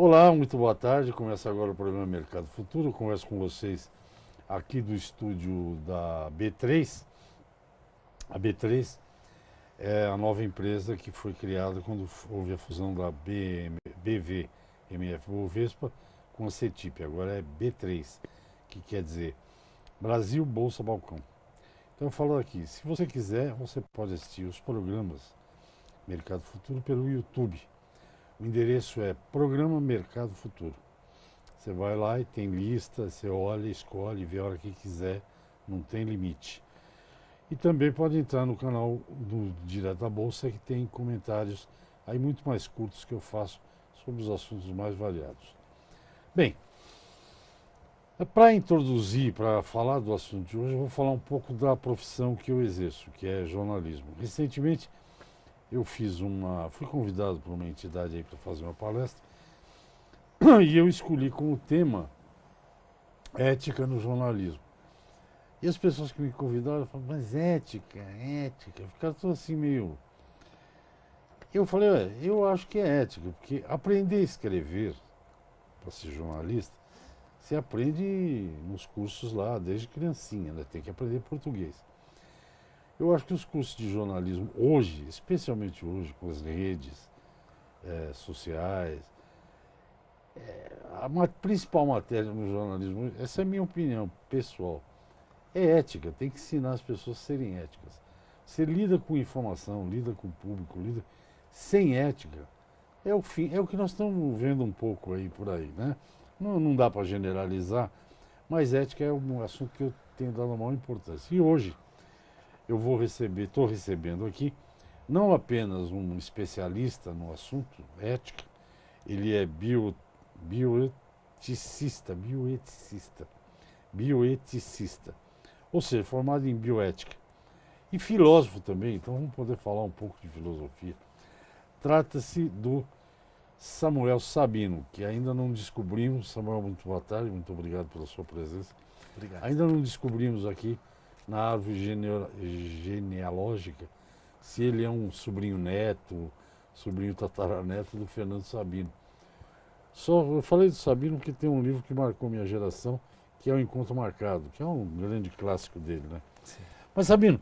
Olá, muito boa tarde. Começa agora o programa Mercado Futuro. Eu converso com vocês aqui do estúdio da B3. A B3 é a nova empresa que foi criada quando houve a fusão da BVMF Bovespa com a CETIP. Agora é B3, que quer dizer Brasil Bolsa Balcão. Então eu falo aqui, se você quiser, você pode assistir os programas Mercado Futuro pelo YouTube. O endereço é Programa Mercado Futuro. Você vai lá e tem lista, você olha, escolhe, vê a hora que quiser, não tem limite. E também pode entrar no canal do Direto da Bolsa, que tem comentários aí muito mais curtos que eu faço sobre os assuntos mais variados. Bem, para introduzir, para falar do assunto de hoje, eu vou falar um pouco da profissão que eu exerço, que é jornalismo. Recentemente fui convidado por uma entidade aí para fazer uma palestra e eu escolhi como tema ética no jornalismo. E as pessoas que me convidaram falaram, mas ética, ficaram todos assim meio. Eu falei, eu acho que é ética, porque aprender a escrever para ser jornalista, você aprende nos cursos lá, desde criancinha, né? Tem que aprender português. Eu acho que os cursos de jornalismo hoje, especialmente hoje, com as redes sociais, a principal matéria no jornalismo, essa é a minha opinião pessoal, é ética, tem que ensinar as pessoas a serem éticas. Você lida com informação, lida com o público, lida sem ética, é o fim, é o que nós estamos vendo um pouco aí por aí, né? Não dá para generalizar, mas ética é um assunto que eu tenho dado a maior importância. E hoje estou recebendo aqui, não apenas um especialista no assunto ética, ele é bioeticista, ou seja, formado em bioética. E filósofo também, então vamos poder falar um pouco de filosofia. Trata-se do Samuel Sabino, que ainda não descobrimos. Samuel, muito boa tarde, muito obrigado pela sua presença. Obrigado. Ainda não descobrimos aqui na árvore genealógica se ele é um sobrinho neto, sobrinho tataraneto do Fernando Sabino. Só eu falei do Sabino porque tem um livro que marcou minha geração, que é O Encontro Marcado, que é um grande clássico dele, né? Sim. Mas Sabino,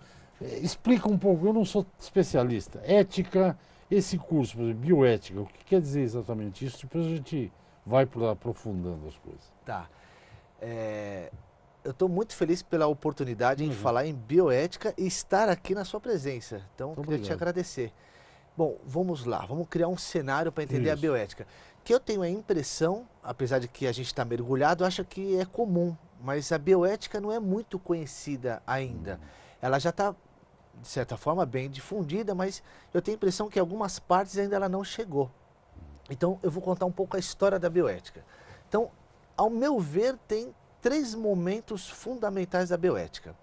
explica um pouco, eu não sou especialista. Ética, esse curso, por exemplo, bioética, o que quer dizer exatamente isso? Depois a gente vai aprofundando as coisas. Tá. Eu estou muito feliz pela oportunidade em Uhum. falar em bioética e estar aqui na sua presença. Então, Muito queria te obrigado. agradecer. Bom, vamos lá, vamos criar um cenário para entender a Isso. bioética. Que eu tenho a impressão, apesar de que a gente está mergulhado, acha que é comum, mas a bioética não é muito conhecida ainda. Ela já está, de certa forma, bem difundida, mas eu tenho a impressão que em algumas partes ainda ela não chegou. Então, eu vou contar um pouco a história da bioética. Então, ao meu ver, tem três momentos fundamentais da bioética.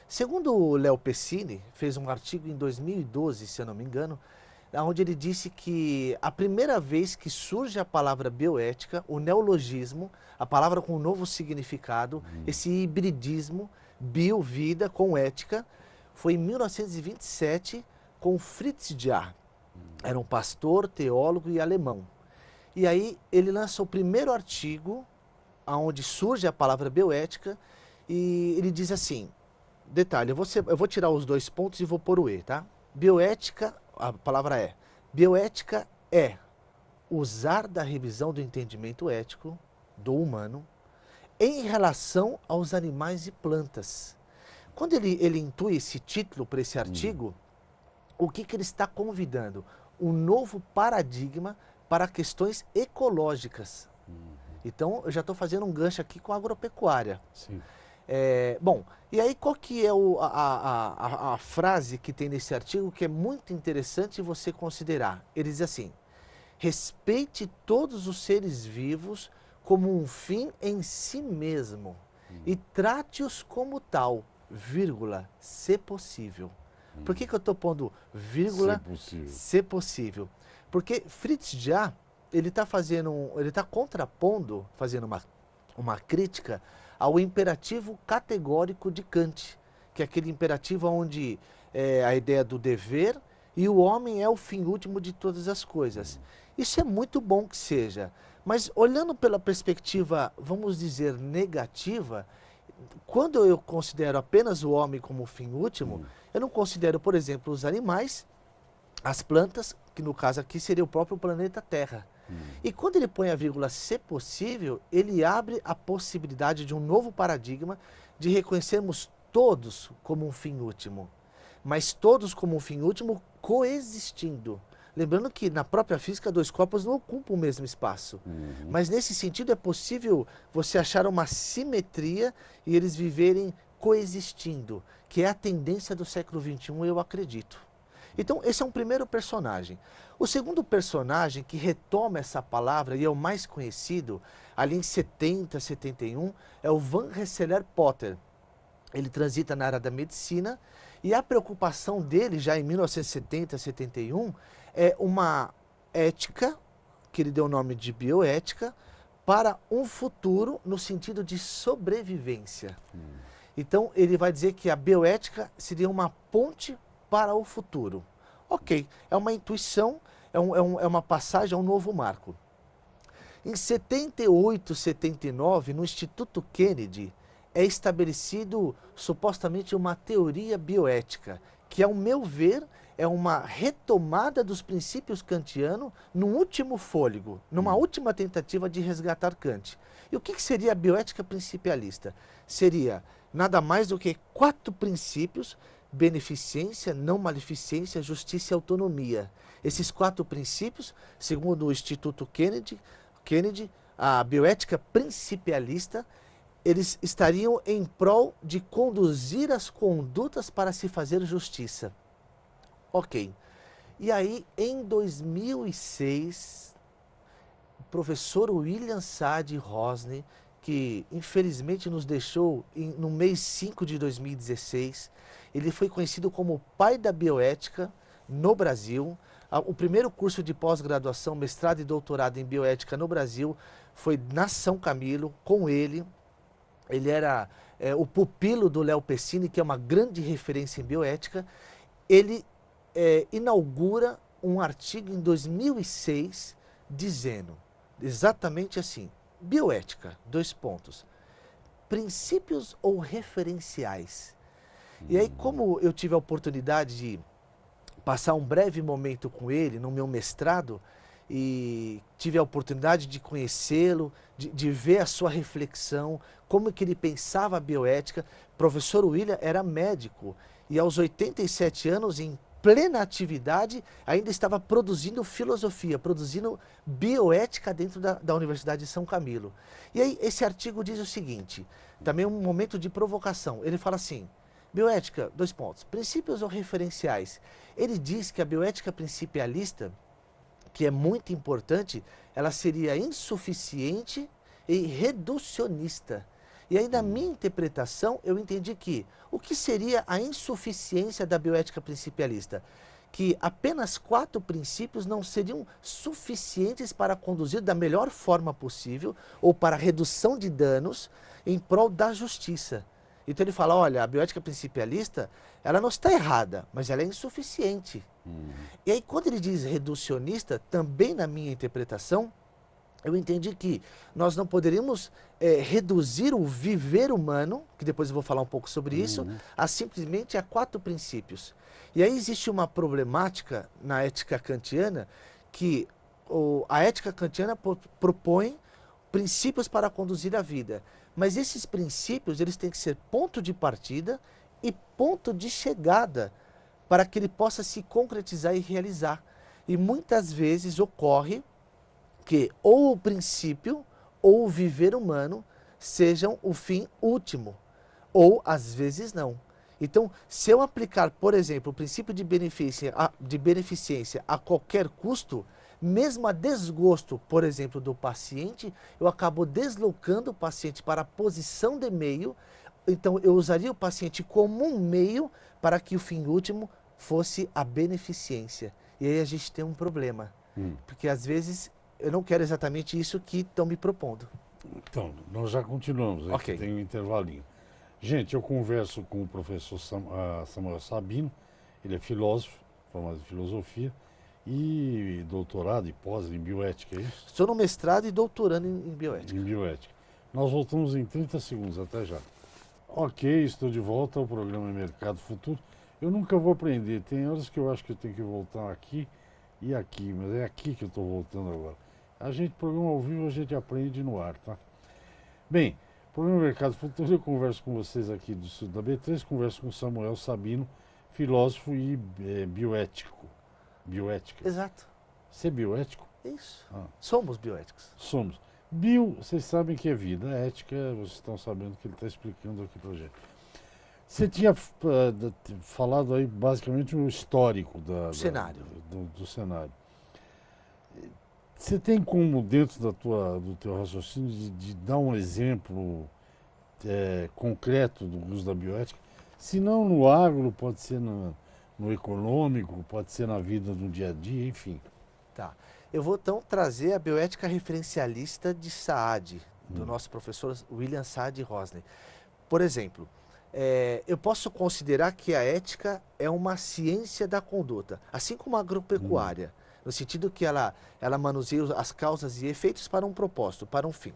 Segundo o Léo Pessini, fez um artigo em 2012, se eu não me engano, onde ele disse que a primeira vez que surge a palavra bioética, o neologismo, a palavra com um novo significado, esse hibridismo, bio, vida, com ética, foi em 1927 com Fritz Jaar. Era um pastor, teólogo e alemão. E aí ele lança o primeiro artigo onde surge a palavra bioética e ele diz assim, detalhe, eu vou tirar os dois pontos e vou pôr o E, tá? Bioética, a palavra é, bioética é usar da revisão do entendimento ético do humano em relação aos animais e plantas. Quando ele intui esse título para esse artigo, o que ele está convidando? Um novo paradigma para questões ecológicas. Então, eu já estou fazendo um gancho aqui com a agropecuária. Sim. Bom, e aí qual que é a frase que tem nesse artigo que é muito interessante você considerar? Ele diz assim, respeite todos os seres vivos como um fim em si mesmo e trate-os como tal, vírgula, se possível. Por que eu estou pondo vírgula, Se possível. se possível? Porque Fritz Jaar, ele está contrapondo, fazendo uma crítica ao imperativo categórico de Kant, que é aquele imperativo onde a ideia do dever e o homem é o fim último de todas as coisas. Isso é muito bom que seja, Mas olhando pela perspectiva, vamos dizer, negativa, quando eu considero apenas o homem como o fim último, eu não considero, por exemplo, os animais, as plantas, que no caso aqui seria o próprio planeta Terra. E quando ele põe a vírgula se possível, ele abre a possibilidade de um novo paradigma de reconhecermos todos como um fim último, mas todos como um fim último coexistindo. Lembrando que na própria física dois corpos não ocupam o mesmo espaço, mas nesse sentido é possível você achar uma simetria e eles viverem coexistindo, que é a tendência do século XXI, eu acredito. Então, esse é um primeiro personagem. O segundo personagem que retoma essa palavra, e é o mais conhecido, ali em 70, 71, é o Van Rensselaer Potter. Ele transita na área da medicina, e a preocupação dele, já em 1970, 71, é uma ética, que ele deu o nome de bioética, para um futuro no sentido de sobrevivência. Então, ele vai dizer que a bioética seria uma ponte para o futuro. Ok, é uma intuição, é uma passagem, é um novo marco. Em 78, 79, no Instituto Kennedy, é estabelecido supostamente uma teoria bioética, que, ao meu ver, é uma retomada dos princípios kantianos no último fôlego, numa última tentativa de resgatar Kant. E o que seria a bioética principialista? Seria nada mais do que 4 princípios: beneficência, não maleficência, justiça e autonomia. Esses 4 princípios, segundo o Instituto Kennedy, a bioética principialista, eles estariam em prol de conduzir as condutas para se fazer justiça. Ok. E aí, em 2006, o professor William Sade Rosner, que infelizmente nos deixou no mês 5 de 2016, ele foi conhecido como o pai da bioética no Brasil. O primeiro curso de pós-graduação, mestrado e doutorado em bioética no Brasil foi na São Camilo, com ele. Ele era o pupilo do Léo Pessini, que é uma grande referência em bioética. Ele inaugura um artigo em 2006 dizendo exatamente assim: bioética, 2 pontos, princípios ou referenciais. E aí, como eu tive a oportunidade de passar um breve momento com ele no meu mestrado, e tive a oportunidade de conhecê-lo, de ver a sua reflexão, como que ele pensava a bioética. O professor William era médico e aos 87 anos, em plena atividade, ainda estava produzindo filosofia, produzindo bioética dentro da Universidade de São Camilo. E aí esse artigo diz o seguinte, também um momento de provocação. Ele fala assim: bioética, 2 pontos, princípios ou referenciais. Ele diz que a bioética principialista, que é muito importante, ela seria insuficiente e reducionista. E aí, na minha interpretação, eu entendi que o que seria a insuficiência da bioética principialista? Que apenas 4 princípios não seriam suficientes para conduzir da melhor forma possível ou para a redução de danos em prol da justiça. Então ele fala, olha, a bioética principialista, ela não está errada, mas ela é insuficiente. E aí, quando ele diz reducionista, também na minha interpretação, eu entendi que nós não poderíamos reduzir o viver humano, que depois eu vou falar um pouco sobre isso, a simplesmente a 4 princípios. E aí existe uma problemática na ética kantiana, que a ética kantiana propõe princípios para conduzir a vida. Mas esses princípios, eles têm que ser ponto de partida e ponto de chegada, para que ele possa se concretizar e realizar. E muitas vezes ocorre que ou o princípio ou o viver humano sejam o fim último, ou às vezes não. Então, se eu aplicar, por exemplo, o princípio de beneficência a qualquer custo, mesmo a desgosto, por exemplo, do paciente, eu acabo deslocando o paciente para a posição de meio. Então, eu usaria o paciente como um meio para que o fim último fosse a beneficência. E aí a gente tem um problema, porque às vezes eu não quero exatamente isso que estão me propondo. Então, nós já continuamos, aqui tem um intervalinho. Gente, eu converso com o professor Samuel Sabino, ele é filósofo, formado em filosofia, e doutorado e pós em bioética, é isso? Estou no mestrado e doutorando em bioética. Em bioética. Nós voltamos em 30 segundos, até já. Ok, estou de volta ao programa Mercado Futuro. Eu nunca vou aprender, tem horas que eu acho que eu tenho que voltar aqui e aqui, mas é aqui que eu estou voltando agora. A gente, programa ao vivo, a gente aprende no ar, tá? Bem, programa Mercado Futuro, eu converso com vocês aqui do Estudo da B3, converso com Samuel Sabino, filósofo e bioético. Bioética. Exato. Você é bioético? Isso. Ah. Somos bioéticos. Somos. Bio, vocês sabem que é vida. Ética, vocês estão sabendo que ele está explicando aqui para a gente. Você tinha falado aí basicamente um histórico Cenário. Do cenário. Você tem como, dentro do teu raciocínio, de dar um exemplo concreto do uso da bioética? Se não no agro, pode ser no econômico, pode ser na vida do dia a dia, enfim. Tá. Eu vou então trazer a bioética referencialista de Saad, do nosso professor William Saad Rosner. Por exemplo, eu posso considerar que a ética é uma ciência da conduta, assim como a agropecuária, no sentido que ela manuseia as causas e efeitos para um propósito, para um fim.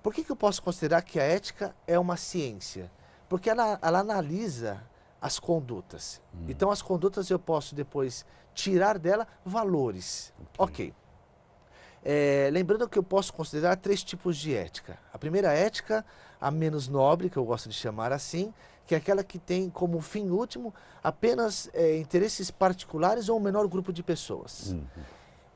Por que eu posso considerar que a ética é uma ciência? Porque ela analisa as condutas. Então, as condutas eu posso depois tirar dela valores. Ok. Lembrando que eu posso considerar 3 tipos de ética. A primeira ética, a menos nobre, que eu gosto de chamar assim, que é aquela que tem como fim último apenas interesses particulares ou um menor grupo de pessoas.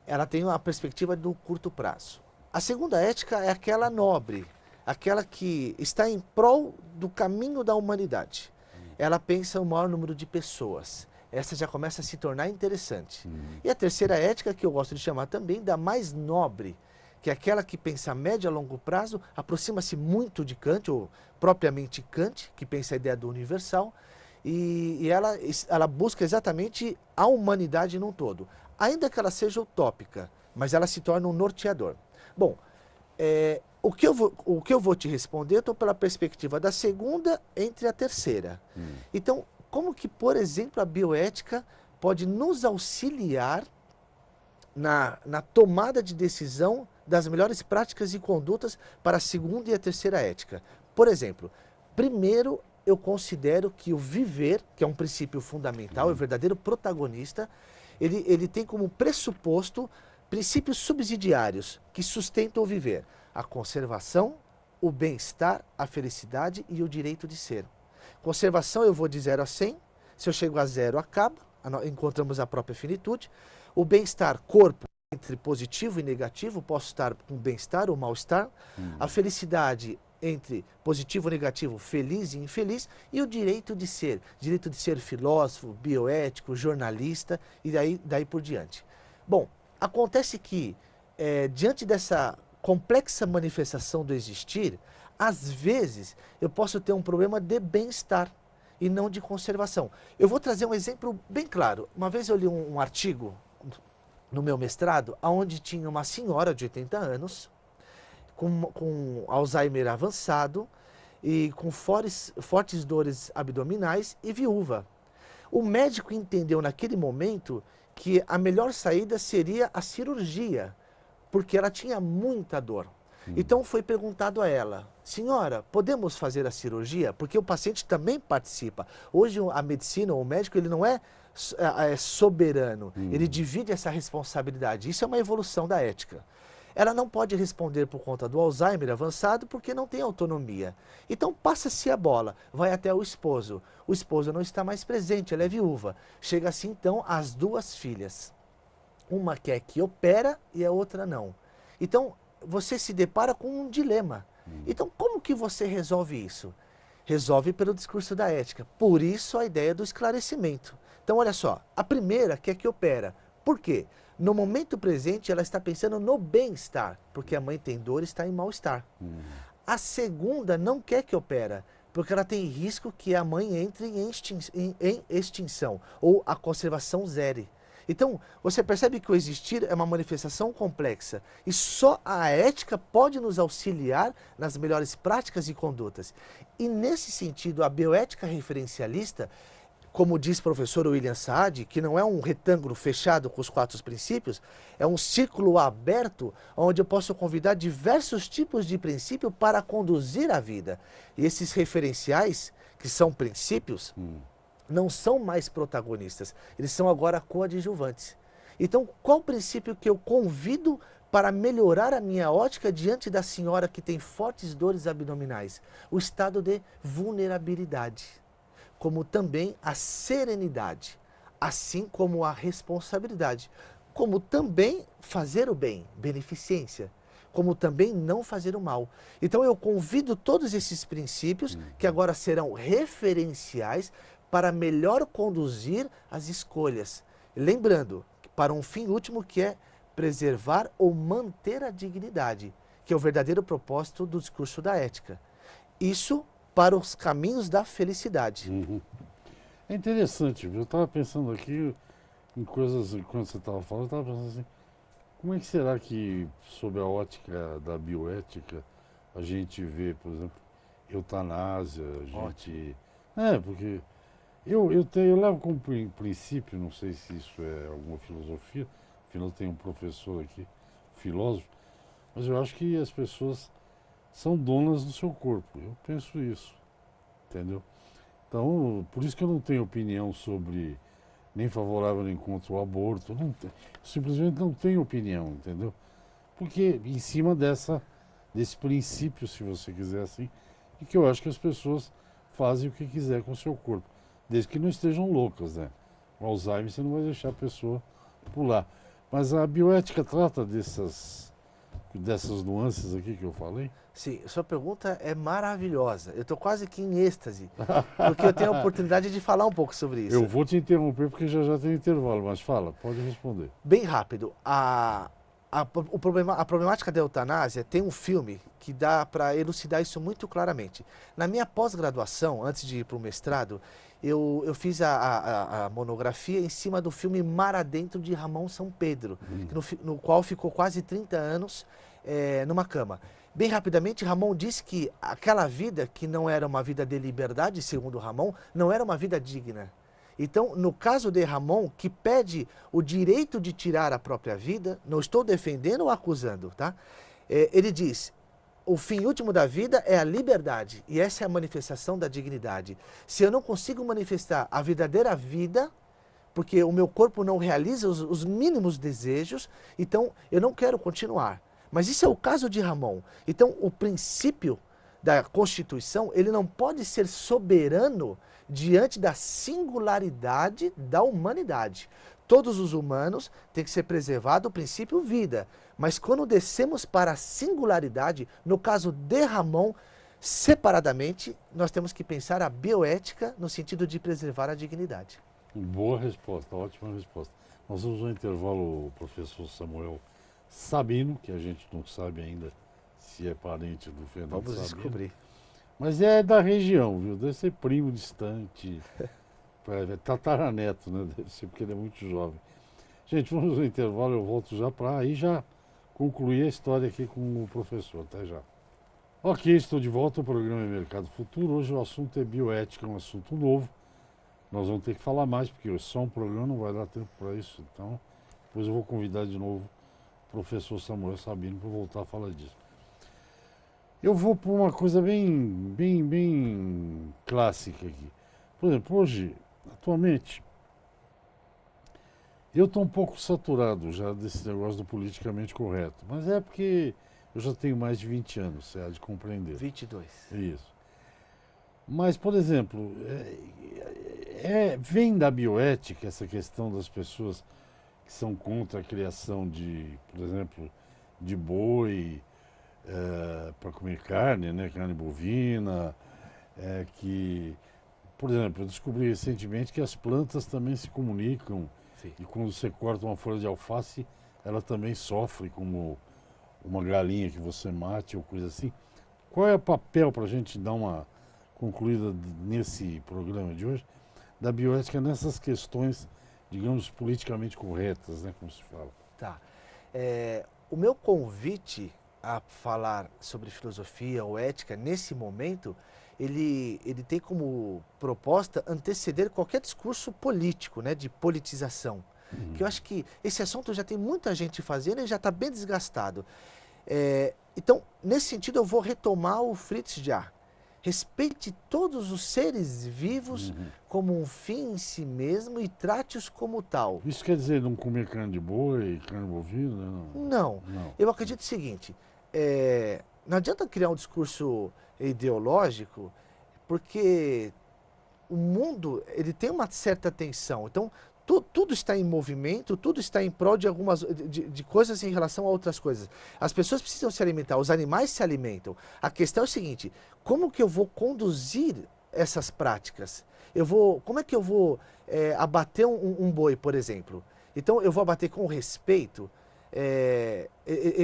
Ela tem uma perspectiva do curto prazo. A segunda ética é aquela nobre, aquela que está em prol do caminho da humanidade. Ela pensa o maior número de pessoas. Essa já começa a se tornar interessante. E a terceira ética, que eu gosto de chamar também da mais nobre, que é aquela que pensa a médio e a longo prazo, aproxima-se muito de Kant, ou propriamente Kant, que pensa a ideia do universal, e ela busca exatamente a humanidade num todo. Ainda que ela seja utópica, mas ela se torna um norteador. Bom, o que eu vou te responder, eu estou pela perspectiva da segunda entre a terceira. Então, como que, por exemplo, a bioética pode nos auxiliar na tomada de decisão das melhores práticas e condutas para a segunda e a terceira ética? Por exemplo, primeiro eu considero que o viver, que é um princípio fundamental, é o verdadeiro protagonista, ele tem como pressuposto princípios subsidiários que sustentam o viver: a conservação, o bem-estar, a felicidade e o direito de ser. Conservação eu vou de 0 a 100, se eu chego a 0 acaba, encontramos a própria finitude. O bem-estar, corpo, entre positivo e negativo, posso estar com bem-estar ou mal-estar. A felicidade, entre positivo e negativo, feliz e infeliz. E o direito de ser filósofo, bioético, jornalista e daí por diante. Bom, acontece que, diante dessa complexa manifestação do existir, às vezes eu posso ter um problema de bem-estar e não de conservação. Eu vou trazer um exemplo bem claro. Uma vez eu li um artigo no meu mestrado, onde tinha uma senhora de 80 anos, com Alzheimer avançado e com fortes dores abdominais e viúva. O médico entendeu naquele momento que a melhor saída seria a cirurgia, porque ela tinha muita dor. Então foi perguntado a ela: senhora, podemos fazer a cirurgia? Porque o paciente também participa. Hoje a medicina, o médico, ele não é soberano, ele divide essa responsabilidade. Isso é uma evolução da ética. Ela não pode responder por conta do Alzheimer avançado porque não tem autonomia. Então passa-se a bola, vai até o esposo. O esposo não está mais presente, ela é viúva. Chega assim então as 2 filhas. Uma quer que opera e a outra não. Então você se depara com um dilema. Então como que você resolve isso? Resolve pelo discurso da ética. Por isso a ideia do esclarecimento. Então olha só, a primeira quer que opera. Por quê? No momento presente ela está pensando no bem-estar, porque a mãe tem dor e está em mal-estar. A segunda não quer que opera, porque ela tem risco que a mãe entre em extinção, ou a conservação zere. Então, você percebe que o existir é uma manifestação complexa e só a ética pode nos auxiliar nas melhores práticas e condutas. E nesse sentido, a bioética referencialista como diz o professor William Saad, que não é um retângulo fechado com os 4 princípios, é um círculo aberto onde eu posso convidar diversos tipos de princípio para conduzir a vida. E esses referenciais, que são princípios, não são mais protagonistas, eles são agora coadjuvantes. Então, qual o princípio que eu convido para melhorar a minha ótica diante da senhora que tem fortes dores abdominais? O estado de vulnerabilidade, como também a serenidade, assim como a responsabilidade, como também fazer o bem, beneficência, como também não fazer o mal. Então eu convido todos esses princípios, que agora serão referenciais, para melhor conduzir as escolhas. Lembrando, para um fim último que é preservar ou manter a dignidade, que é o verdadeiro propósito do discurso da ética. Isso para os caminhos da felicidade. É interessante, viu? Eu estava pensando aqui em coisas, quando você estava falando, eu estava pensando assim, como é que será que, sob a ótica da bioética, a gente vê, por exemplo, eutanásia, a gente... porque eu levo como princípio, não sei se isso é alguma filosofia, afinal tem um professor aqui, filósofo, mas eu acho que as pessoas são donas do seu corpo. Eu penso isso, entendeu? Então, por isso que eu não tenho opinião sobre nem favorável nem contra o aborto. Simplesmente não tenho opinião, entendeu? Porque em cima desse princípio, se você quiser assim, e que eu acho que as pessoas fazem o que quiser com o seu corpo, desde que não estejam loucas, né? O Alzheimer você não vai deixar a pessoa pular. Mas a bioética trata dessas nuances aqui que eu falei? Sim, sua pergunta é maravilhosa. Eu estou quase que em êxtase, porque eu tenho a oportunidade de falar um pouco sobre isso. Eu vou te interromper porque já tem intervalo, mas fala, pode responder. Bem rápido, a problemática da eutanásia tem um filme que dá para elucidar isso muito claramente. Na minha pós-graduação, antes de ir para o mestrado, eu fiz a monografia em cima do filme Mar Adentro de Ramon São Pedro, no qual ficou quase 30 anos numa cama. Bem rapidamente, Ramon disse que aquela vida, que não era uma vida de liberdade, segundo Ramon, não era uma vida digna. Então, no caso de Ramon, que pede o direito de tirar a própria vida, não estou defendendo ou acusando, tá? Ele diz, o fim último da vida é a liberdade, e essa é a manifestação da dignidade. Se eu não consigo manifestar a verdadeira vida, porque o meu corpo não realiza os mínimos desejos, então eu não quero continuar. Mas isso é o caso de Ramon. Então, o princípio da Constituição, ele não pode ser soberano diante da singularidade da humanidade. Todos os humanos têm que ser preservado o princípio vida. Mas quando descemos para a singularidade, no caso de Ramon, separadamente, nós temos que pensar a bioética no sentido de preservar a dignidade. Boa resposta, ótima resposta. Nós vamos ao intervalo, o professor Samuel Sabino, que a gente não sabe ainda se é parente do Fernando Sabino. Vamos descobrir. Mas é da região, viu? Deve ser primo distante, tataraneto, né? Deve ser porque ele é muito jovem. Gente, vamos ao intervalo, eu volto já para aí já concluir a história aqui com o professor. Até já. Ok, estou de volta ao programa Mercado Futuro. Hoje o assunto é bioética, um assunto novo. Nós vamos ter que falar mais, porque só um programa não vai dar tempo para isso. Então, depois eu vou convidar de novo o professor Samuel Sabino para voltar a falar disso. Eu vou por uma coisa bem clássica aqui. Por exemplo, hoje, atualmente, eu estou um pouco saturado já desse negócio do politicamente correto. Mas é porque eu já tenho mais de 20 anos, você há de compreender. 22. Isso. Mas, por exemplo, vem da bioética essa questão das pessoas que são contra a criação de, por exemplo, de boi para comer carne, né, carne bovina, que, por exemplo, eu descobri recentemente que as plantas também se comunicam. Sim. E quando você corta uma folha de alface, ela também sofre como uma galinha que você mate ou coisa assim. Qual é o papel para a gente dar uma concluída nesse programa de hoje da bioética nessas questões, digamos, politicamente corretas, né, como se fala? Tá. O meu convite a falar sobre filosofia ou ética nesse momento, ele tem como proposta anteceder qualquer discurso político, né, de politização. Que eu acho que esse assunto já tem muita gente fazendo e já está bem desgastado. Então, nesse sentido, eu vou retomar o Fritz Jah. Respeite todos os seres vivos como um fim em si mesmo e trate-os como tal. Isso quer dizer não comer carne de boi, carne bovina? Não. Não. Eu acredito o seguinte, não adianta criar um discurso ideológico, porque o mundo ele tem uma certa tensão. Então, tudo está em movimento, tudo está em prol de algumas de coisas em relação a outras coisas. As pessoas precisam se alimentar, os animais se alimentam. A questão é o seguinte: como que eu vou conduzir essas práticas? Como é que eu vou abater um boi, por exemplo? Então, eu vou abater com respeito.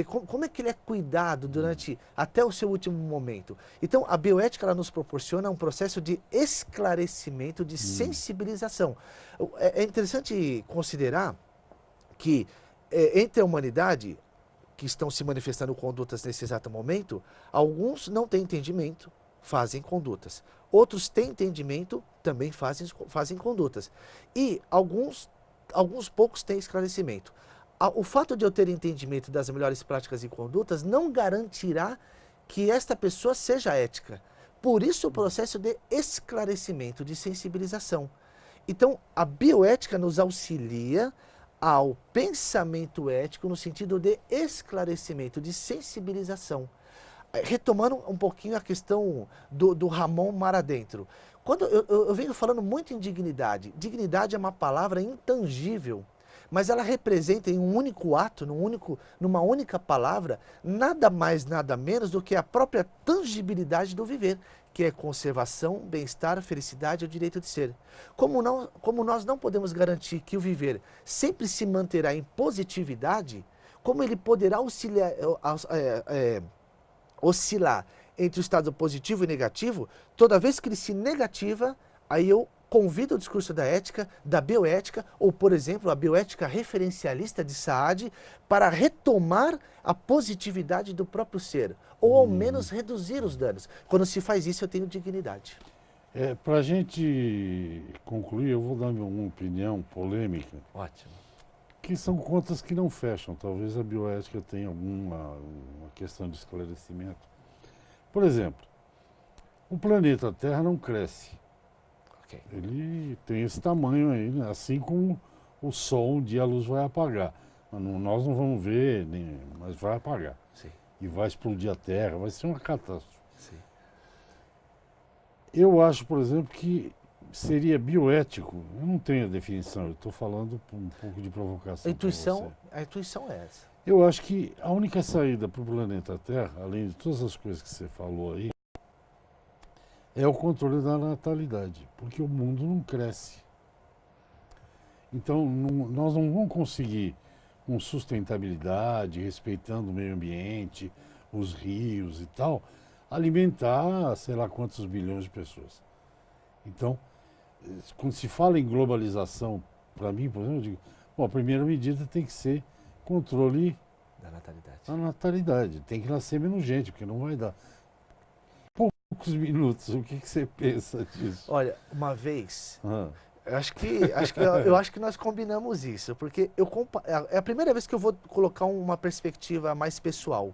Como é que ele é cuidado durante até o seu último momento? Então, a bioética ela nos proporciona um processo de esclarecimento, de sensibilização. É interessante considerar que entre a humanidade, que estão se manifestando condutas nesse exato momento, alguns não têm entendimento, fazem condutas. Outros têm entendimento, também fazem condutas. E alguns poucos têm esclarecimento. O fato de eu ter entendimento das melhores práticas e condutas não garantirá que esta pessoa seja ética. Por isso o processo de esclarecimento, de sensibilização. Então, a bioética nos auxilia ao pensamento ético no sentido de esclarecimento, de sensibilização. Retomando um pouquinho a questão do Ramon Mar Adentro. Quando eu venho falando muito em dignidade. Dignidade é uma palavra intangível, mas ela representa em um único ato, numa única palavra, nada mais, nada menos do que a própria tangibilidade do viver, que é conservação, bem-estar, felicidade e o direito de ser. Como nós não podemos garantir que o viver sempre se manterá em positividade, como ele poderá oscilar entre o estado positivo e negativo, toda vez que ele se negativa, aí eu convido o discurso da ética, da bioética, ou, por exemplo, a bioética referencialista de Saad, para retomar a positividade do próprio ser, ou ao menos reduzir os danos. Quando se faz isso, eu tenho dignidade. Para a gente concluir, eu vou dar uma opinião polêmica. Ótimo. Que são contas que não fecham. Talvez a bioética tenha uma questão de esclarecimento. Por exemplo, o planeta Terra não cresce. Okay. Ele tem esse tamanho aí, né? Assim como o Sol, um dia a luz vai apagar. Nós não vamos ver, mas vai apagar. Sim. E vai explodir a Terra, vai ser uma catástrofe. Sim. Eu acho, por exemplo, que seria bioético. Eu não tenho a definição, eu estou falando um pouco de provocação. A intuição é essa. Eu acho que a única saída para o planeta Terra, além de todas as coisas que você falou aí, é o controle da natalidade, porque o mundo não cresce. Então, nós não vamos conseguir, com sustentabilidade, respeitando o meio ambiente, os rios e tal, alimentar sei lá quantos bilhões de pessoas. Então, quando se fala em globalização, para mim, por exemplo, eu digo, bom, a primeira medida tem que ser controle da natalidade. Tem que nascer menos gente, porque não vai dar. Poucos minutos, o que você pensa disso? Olha, uma vez, eu acho que nós combinamos isso, porque é a primeira vez que eu vou colocar uma perspectiva mais pessoal.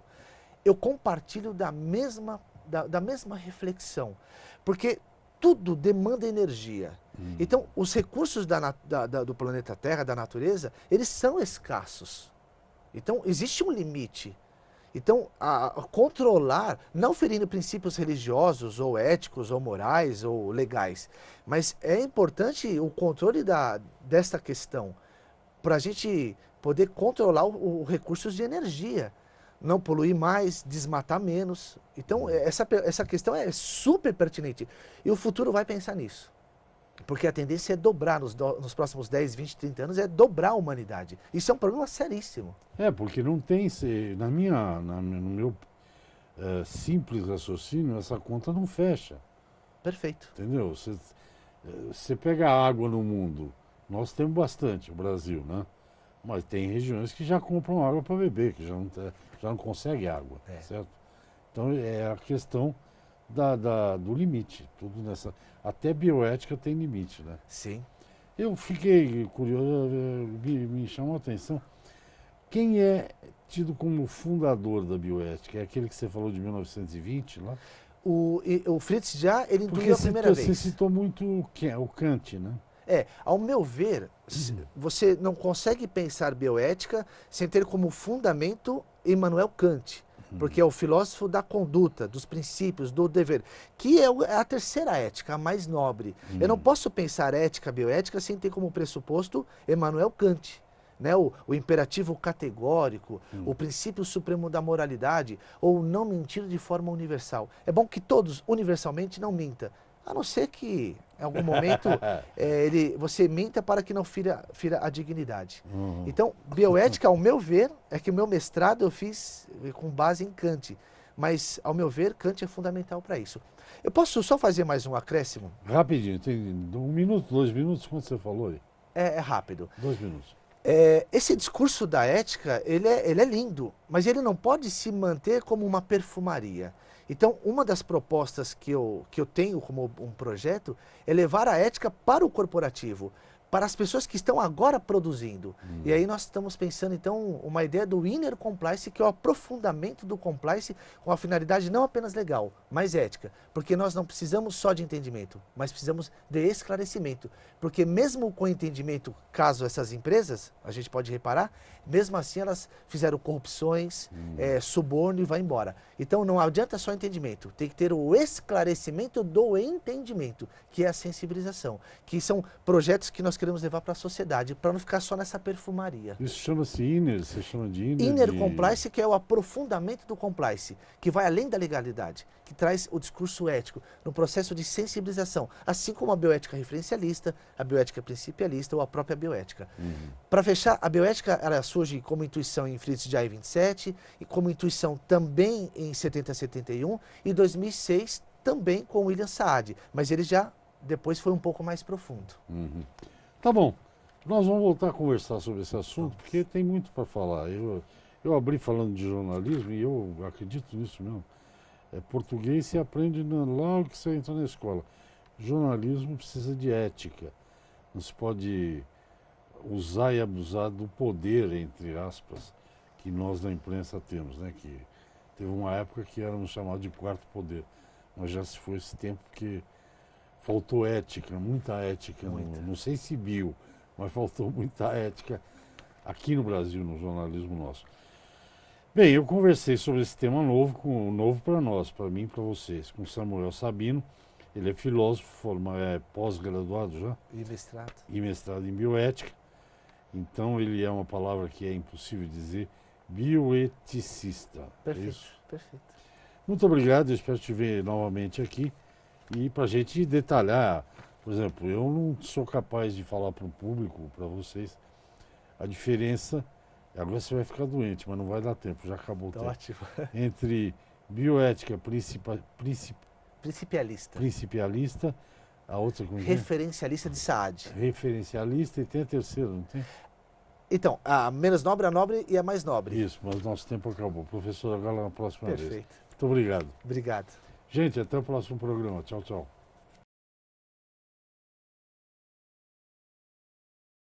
Eu compartilho da mesma reflexão, porque tudo demanda energia. Então, os recursos do planeta Terra, da natureza, eles são escassos. Então, existe um limite. Então, controlar, não ferindo princípios religiosos, ou éticos, ou morais, ou legais, mas é importante o controle desta questão, para a gente poder controlar os recursos de energia, não poluir mais, desmatar menos. Então, essa questão é super pertinente. E o futuro vai pensar nisso. Porque a tendência é dobrar nos próximos 10, 20, 30 anos, é dobrar a humanidade. Isso é um problema seríssimo. Porque não tem, no meu simples raciocínio, essa conta não fecha. Perfeito. Entendeu? Você pega água no mundo, nós temos bastante, o Brasil, né? Mas tem regiões que já compram água para beber, que já não consegue água, certo? Então é a questão do limite. Tudo nessa. Até bioética tem limite, né? Sim. Eu fiquei curioso, me chamou a atenção. Quem é tido como fundador da bioética? É aquele que você falou de 1920 lá? O Fritz já, ele Porque incluiu a primeira você vez. citou muito o Kant, né? Ao meu ver, você não consegue pensar bioética sem ter como fundamento Immanuel Kant, porque é o filósofo da conduta, dos princípios, do dever, que é a terceira ética, a mais nobre. Eu não posso pensar ética, bioética, sem ter como pressuposto Immanuel Kant. Né, o imperativo categórico, o princípio supremo da moralidade, ou não mentir de forma universal. É bom que todos, universalmente, não minta, a não ser que, em algum momento, você minta para que não fira a dignidade. Então, bioética, ao meu ver, é que o meu mestrado eu fiz com base em Kant, mas, ao meu ver, Kant é fundamental para isso. Eu posso só fazer mais um acréscimo? Rapidinho, tem 1 minuto, 2 minutos, quanto você falou aí? É rápido. 2 minutos. Esse discurso da ética, ele é lindo, mas ele não pode se manter como uma perfumaria. Então, uma das propostas que eu tenho como um projeto é levar a ética para o corporativo, para as pessoas que estão agora produzindo. E aí nós estamos pensando, então, uma ideia do inner compliance, que é o aprofundamento do compliance com a finalidade não apenas legal, mas ética. Porque nós não precisamos só de entendimento, mas precisamos de esclarecimento. Porque mesmo com entendimento, caso essas empresas, a gente pode reparar, mesmo assim elas fizeram corrupções, suborno e vai embora. Então não adianta só entendimento, tem que ter o esclarecimento do entendimento, que é a sensibilização, que são projetos que nós queremos levar para a sociedade, para não ficar só nessa perfumaria. Isso chama-se inner, você chama de inner? Inner compliance, que é o aprofundamento do compliance, que vai além da legalidade, que traz o discurso ético no processo de sensibilização, assim como a bioética referencialista, a bioética principialista ou a própria bioética. Para fechar, a bioética ela surge como intuição em Fritz Jai 27, e como intuição também em 70-71, e 2006 também com William Saad, mas ele já depois foi um pouco mais profundo. Tá bom, nós vamos voltar a conversar sobre esse assunto, porque tem muito para falar. Eu abri falando de jornalismo e eu acredito nisso mesmo. Português se aprende logo que você entra na escola. Jornalismo precisa de ética. Não se pode usar e abusar do poder, entre aspas, que nós da imprensa temos, né? Que teve uma época que éramos chamados de quarto poder, mas já se foi esse tempo que faltou ética, muita ética, não sei se mas faltou muita ética aqui no Brasil, no jornalismo nosso. Bem, eu conversei sobre esse tema novo para nós, para mim e para vocês, com Samuel Sabino. Ele é filósofo, pós-graduado já. E mestrado em bioética. Então ele é uma palavra que é impossível dizer, bioeticista. Perfeito, É isso? perfeito. Muito obrigado, eu espero te ver novamente aqui. E para a gente detalhar, por exemplo, eu não sou capaz de falar para o público, para vocês, a diferença, agora você vai ficar doente, mas não vai dar tempo, já acabou o tempo. Ótimo. Entre bioética principialista, a outra como referencialista de Saad. Referencialista, e tem a terceira, não tem? Então, a menos nobre, a nobre e a mais nobre. Isso, mas nosso tempo acabou. Professor, agora na próxima vez. Perfeito. Muito obrigado. Obrigado. Gente, até o próximo programa. Tchau, tchau.